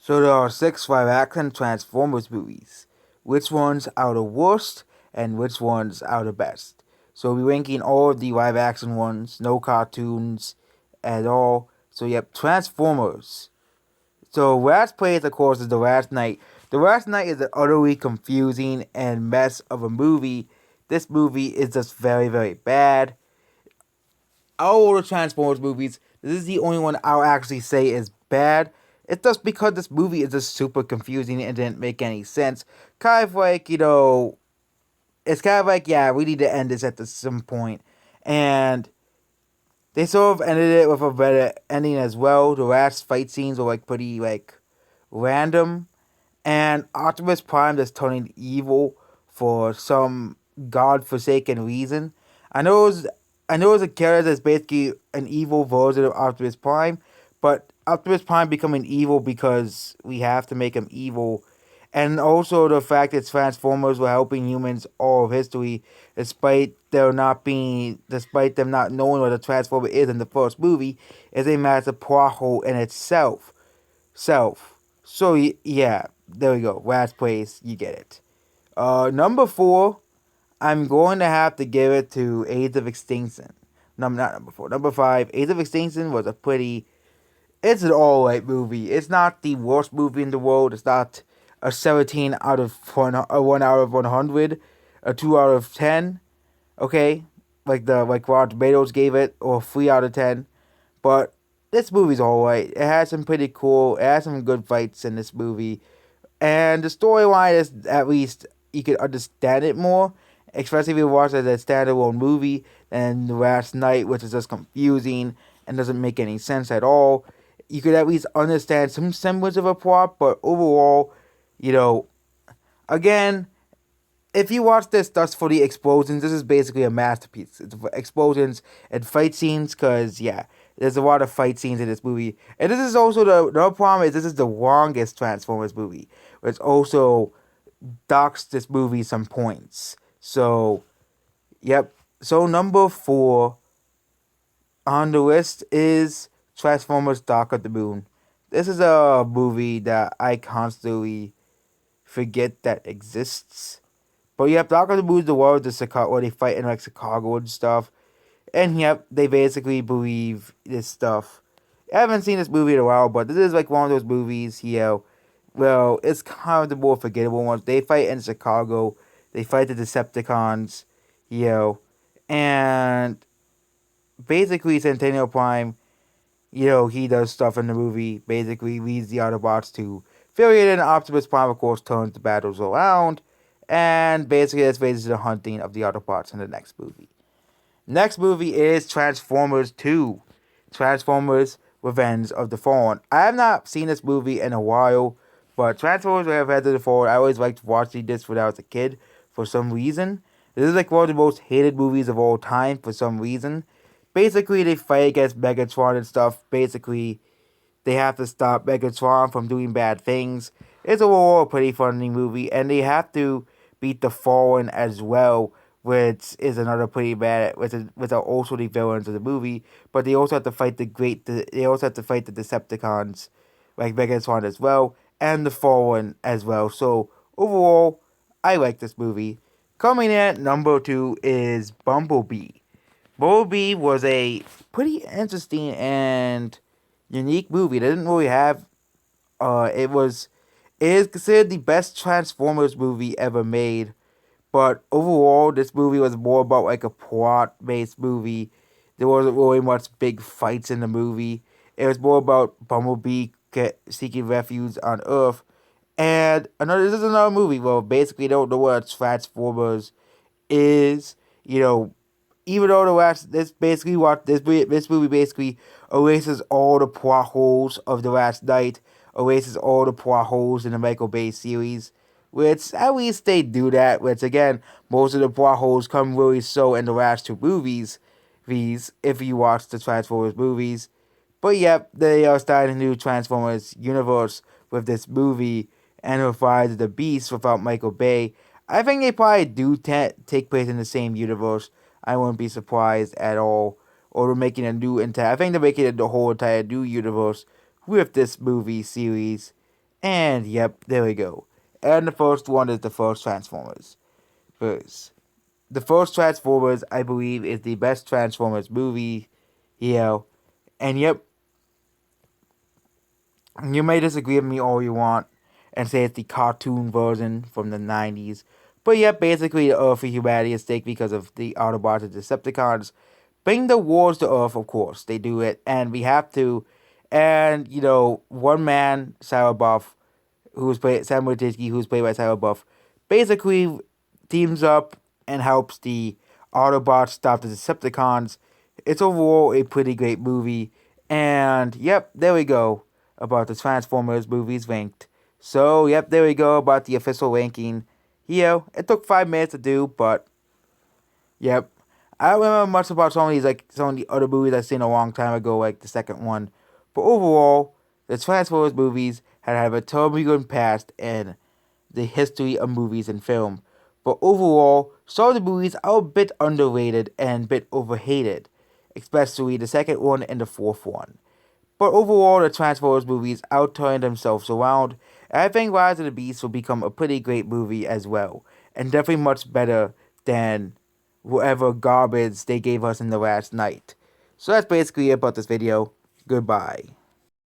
So there are six live-action Transformers movies. Which ones are the worst and which ones are the best? So we're ranking all of the live-action ones, no cartoons at all. So yep, Transformers. So last place, of course, is The Last Night. The Last Night is an utterly confusing and mess of a movie. This movie is just very, very bad. All the Transformers movies, this is the only one I'll actually say is bad. It's just because this movie is just super confusing and didn't make any sense. Kind of like, it's kind of like, yeah, we need to end this at some point. And they sort of ended it with a better ending as well. The last fight scenes were like pretty like random. And Optimus Prime is turning evil for some godforsaken reason. I know it's I know it's a character that's basically an evil version of Optimus Prime, but Optimus Prime becoming evil because we have to make him evil, and also the fact that Transformers were helping humans all of history, despite them not knowing what a Transformer is in the first movie, is a massive plot hole in itself. Self. So yeah, there we go. Last place, you get it. Number four, I'm going to have to give it to Age of Extinction. No, not number four. Number five, Age of Extinction was a pretty. It's an alright movie. It's not the worst movie in the world. It's not a 17 out of 1 out of 100, a 2 out of 10. Okay, like Rotten Tomatoes gave it, or 3 out of 10. But this movie's alright. It has some pretty cool. It has some good fights in this movie, and the storyline is at least you can understand it more, especially if you watch it as a standalone movie. And the last night, which is just confusing and doesn't make any sense at all. You could at least understand some semblance of a plot, but overall, you know, again, if you watch this just for the explosions, this is basically a masterpiece. It's explosions and fight scenes, because, yeah, there's a lot of fight scenes in this movie. And this is also the problem is this is the longest Transformers movie, which also docks this movie some points. So, yep. So, number four on the list is Transformers Dark of the Moon. This is a movie that I constantly forget that exists. But yep, Dark of the Moon is the world of Chicago where they fight in like Chicago and stuff. And yep, they basically believe this stuff. I haven't seen this movie in a while, but this is like one of those movies, well, it's kind of the more forgettable ones. They fight in Chicago. They fight the Decepticons, and basically Centennial Prime, he does stuff in the movie. Basically leads the Autobots to failure, and Optimus Prime, of course, turns the battles around. And basically, that's basically the hunting of the Autobots in the next movie. Next movie is Transformers 2. Transformers Revenge of the Fallen. I have not seen this movie in a while, but Transformers Revenge of the Fallen, I always liked watching this when I was a kid for some reason. This is like one of the most hated movies of all time for some reason. Basically, they fight against Megatron and stuff. Basically, they have to stop Megatron from doing bad things. It's overall a pretty funny movie, and they have to beat the Fallen as well, which is another pretty bad. Which are also the villains of the movie, but they also have to fight They also have to fight the Decepticons, like Megatron as well, and the Fallen as well. So overall, I like this movie. Coming in at number two is Bumblebee. Bumblebee was a pretty interesting and unique movie. It didn't really have. It is considered the best Transformers movie ever made. But overall, this movie was more about like a plot based movie. There wasn't really much big fights in the movie. It was more about Bumblebee seeking refuge on Earth. And this is another movie. Well, basically, don't know what Transformers is. You know, even though the last this movie basically erases all the plot holes of the last night, erases all the plot holes in the Michael Bay series, which at least they do that. Which again, most of the plot holes come really so in the last two movies. These, if you watch the Transformers movies, but yep, they are starting a new Transformers universe with this movie and Rise of the Beast without Michael Bay. I think they probably do take place in the same universe. I wouldn't be surprised at all. Or they're making I think they're making the whole entire new universe with this movie series. And yep, there we go. And the first one is the first Transformers. First. The first Transformers, I believe, is the best Transformers movie. You know, and yep, you may disagree with me all you want and say it's the cartoon version from the 90s. But yeah, basically the Earth for humanity is stake because of the Autobots and Decepticons. Bring the wars to Earth, of course. They do it, and we have to. And, one man, Sarah Buff, who's played Sam Wojcicki, who's played by Sarah Buff, basically teams up and helps the Autobots stop the Decepticons. It's overall a pretty great movie. And yep, there we go about the Transformers movies ranked. So yep, there we go about the official ranking. It took 5 minutes to do, but yep. I don't remember much about some of these, like some of the other movies I've seen a long time ago, like the second one. But overall, the Transformers movies had a turbulent past in the history of movies and film. But overall, some of the movies are a bit underrated and a bit overhated, especially the second one and the fourth one. But overall, the Transformers movies outturned themselves around, and I think Rise of the Beast will become a pretty great movie as well, and definitely much better than whatever garbage they gave us in the last night. So that's basically it about this video. Goodbye.